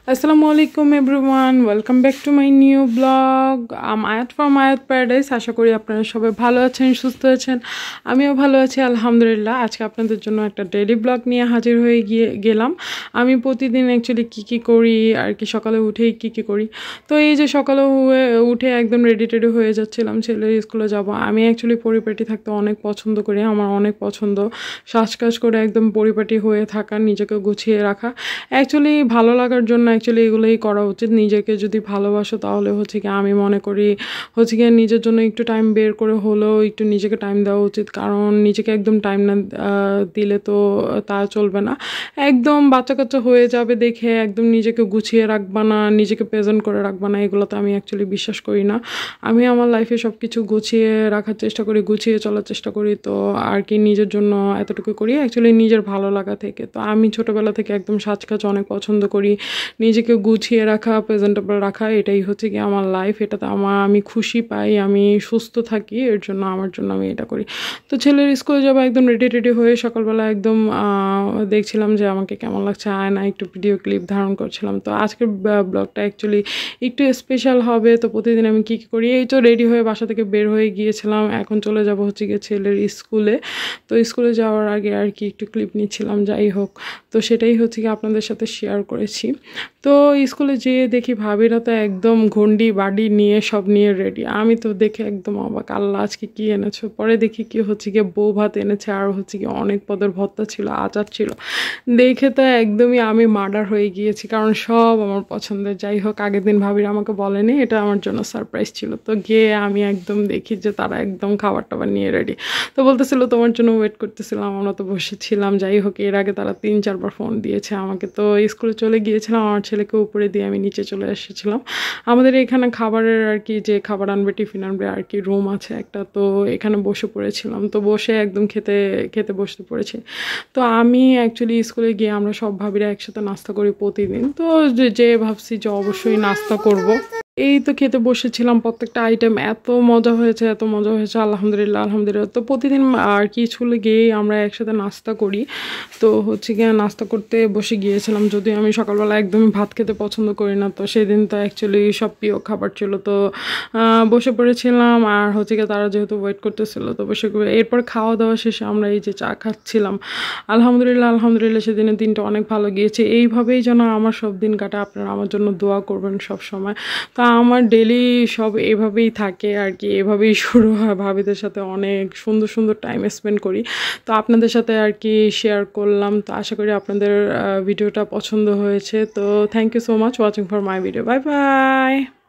Assalamualaikum everyone, welcome back to my new blog. I'm Ayat from Ayat Paradise. আশা করি আপনারা সবাই ভালো আছেন, সুস্থ আছেন। আমিও ভালো আছি আলহামদুলিল্লাহ। আজকে আপনাদের জন্য একটা ডেইলি ব্লগ নিয়ে হাজির হয়ে গেলাম। আমি প্রতিদিন অ্যাকচুয়ালি কি করি আর কি সকালে উঠেই কি করি। তো এই যে সকালে উঠে একদম রেডি টেডি হয়ে যাচ্ছিলাম ছেলের স্কুলে যাব। আমি অ্যাকচুয়ালি পরিপাটি থাকতে অনেক পছন্দ করি, আমার অনেক পছন্দ সাজকাজ করে একদম পরিপাটি হয়ে থাকা, নিজেকে গুছিয়ে রাখা। অ্যাকচুয়ালি ভালো লাগার জন্য অ্যাকচুয়ালি এগুলোই করা উচিত। নিজেকে যদি ভালোবাসো তাহলে হচ্ছে কি আমি মনে করি হচ্ছে গিয়ে নিজের জন্য একটু টাইম বের করে হলেও একটু নিজেকে টাইম দেওয়া উচিত। কারণ নিজেকে একদম টাইম না দিলে তো তা চলবে না। একদম বাচ্চা কাচ্চা হয়ে যাবে দেখে একদম নিজেকে গুছিয়ে রাখবা না, নিজেকে প্রেজেন্ট করে রাখবা না, এগুলো তো আমি অ্যাকচুয়ালি বিশ্বাস করি না। আমি আমার লাইফে সব কিছু গুছিয়ে রাখার চেষ্টা করি, গুছিয়ে চলার চেষ্টা করি। তো আর কি নিজের জন্য এতটুকু করি অ্যাকচুয়ালি নিজের ভালো লাগা থেকে। তো আমি ছোটোবেলা থেকে একদম সাজকাজ অনেক পছন্দ করি, নিজেকে গুছিয়ে রাখা, প্রেজেন্টেবল রাখা, এটাই হচ্ছে কি আমার লাইফ। এটাতে আমি খুশি পাই, আমি সুস্থ থাকি, এর জন্য আমার জন্য আমি এটা করি। তো ছেলের স্কুলে যাবো একদম রেডি টেডি হয়ে সকালবেলা একদম দেখছিলাম যে আমাকে কেমন লাগছে আয়না, একটু ভিডিও ক্লিপ ধারণ করছিলাম। তো আজকের ব্লগটা অ্যাকচুয়ালি একটু স্পেশাল হবে। তো প্রতিদিন আমি কী করি, এই তো রেডি হয়ে বাসা থেকে বের হয়ে গিয়েছিলাম, এখন চলে যাব হচ্ছে গিয়ে ছেলের স্কুলে। তো স্কুলে যাওয়ার আগে আর কি একটু ক্লিপ নিচ্ছিলাম, যাই হোক। তো সেটাই হচ্ছে কি আপনাদের সাথে শেয়ার করেছি। তো স্কুলে যেয়ে দেখি ভাবিরা তো একদম ঘন্ডি বাড়ি নিয়ে সব নিয়ে রেডি। আমি তো দেখে একদম অবাক, আল্লাহ আজকে কী এনেছো। পরে দেখি কি হচ্ছে গিয়ে বউ ভাত এনেছে, আর হচ্ছে কি অনেক পদের ভর্তা ছিল, আচার ছিল। দেখে তো একদমই আমি মার্ডার হয়ে গিয়েছি, কারণ সব আমার পছন্দের। যাই হোক, আগের দিন ভাবিরা আমাকে বলেনি, এটা আমার জন্য সারপ্রাইজ ছিল। তো গিয়ে আমি একদম দেখি যে তারা একদম খাবার টাবার নিয়ে রেডি। তো বলতেছিল তোমার জন্য ওয়েট করতেছিলাম, আমরা তো বসেছিলাম। যাই হোক, এর আগে তারা 3-4 বার ফোন দিয়েছে আমাকে। তো স্কুলে চলে গিয়েছিলাম, আমার ছেলেকে উপরে দিয়ে আমি নিচে চলে এসেছিলাম। আমাদের এখানে খাবারের আর কি যে খাবার আনবে, টিফিন আনবে আর কি, রুম আছে একটা। তো এখানে বসে পড়েছিলাম, তো বসে একদম খেতে বসতে পড়েছি। তো আমি অ্যাকচুয়ালি স্কুলে গিয়ে আমরা সব ভাবিরা একসাথে নাস্তা করি প্রতিদিন। তো যে ভাবছি যে অবশ্যই নাস্তা করব। এই তো খেতে বসেছিলাম, প্রত্যেকটা আইটেম এত মজা হয়েছে, এত মজা হয়েছে, আলহামদুলিল্লাহ আলহামদুলিল্লাহ। তো প্রতিদিন আর কি স্কুলে গিয়েই আমরা একসাথে নাস্তা করি। তো হচ্ছে গিয়ে নাস্তা করতে বসে গিয়েছিলাম, যদিও আমি সকালবেলা একদমই ভাত খেতে পছন্দ করি না। তো সেদিন তো অ্যাকচুয়ালি সব প্রিয় খাবার ছিল। তো বসে পড়েছিলাম, আর হচ্ছে গিয়ে তারা যেহেতু ওয়েট করতেছিল তো বসে এরপর খাওয়া দাওয়া শেষে আমরা এই যে চা খাচ্ছিলাম। আলহামদুলিল্লাহ আলহামদুলিল্লাহ, সেদিনের দিনটা অনেক ভালো গিয়েছে। এইভাবেই যেন আমার সব দিন কাটে, আপনারা আমার জন্য দোয়া করবেন সব সময়। তো আমার ডেলি সব এভাবেই থাকে আর কি, এভাবেই শুরু হয়। ভাবিদের সাথে অনেক সুন্দর সুন্দর টাইম স্পেন্ড করি। তো আপনাদের সাথে আর কি শেয়ার করলাম। তো আশা করি আপনাদের ভিডিওটা পছন্দ হয়েছে। তো thank you so much watching for my video. Bye by.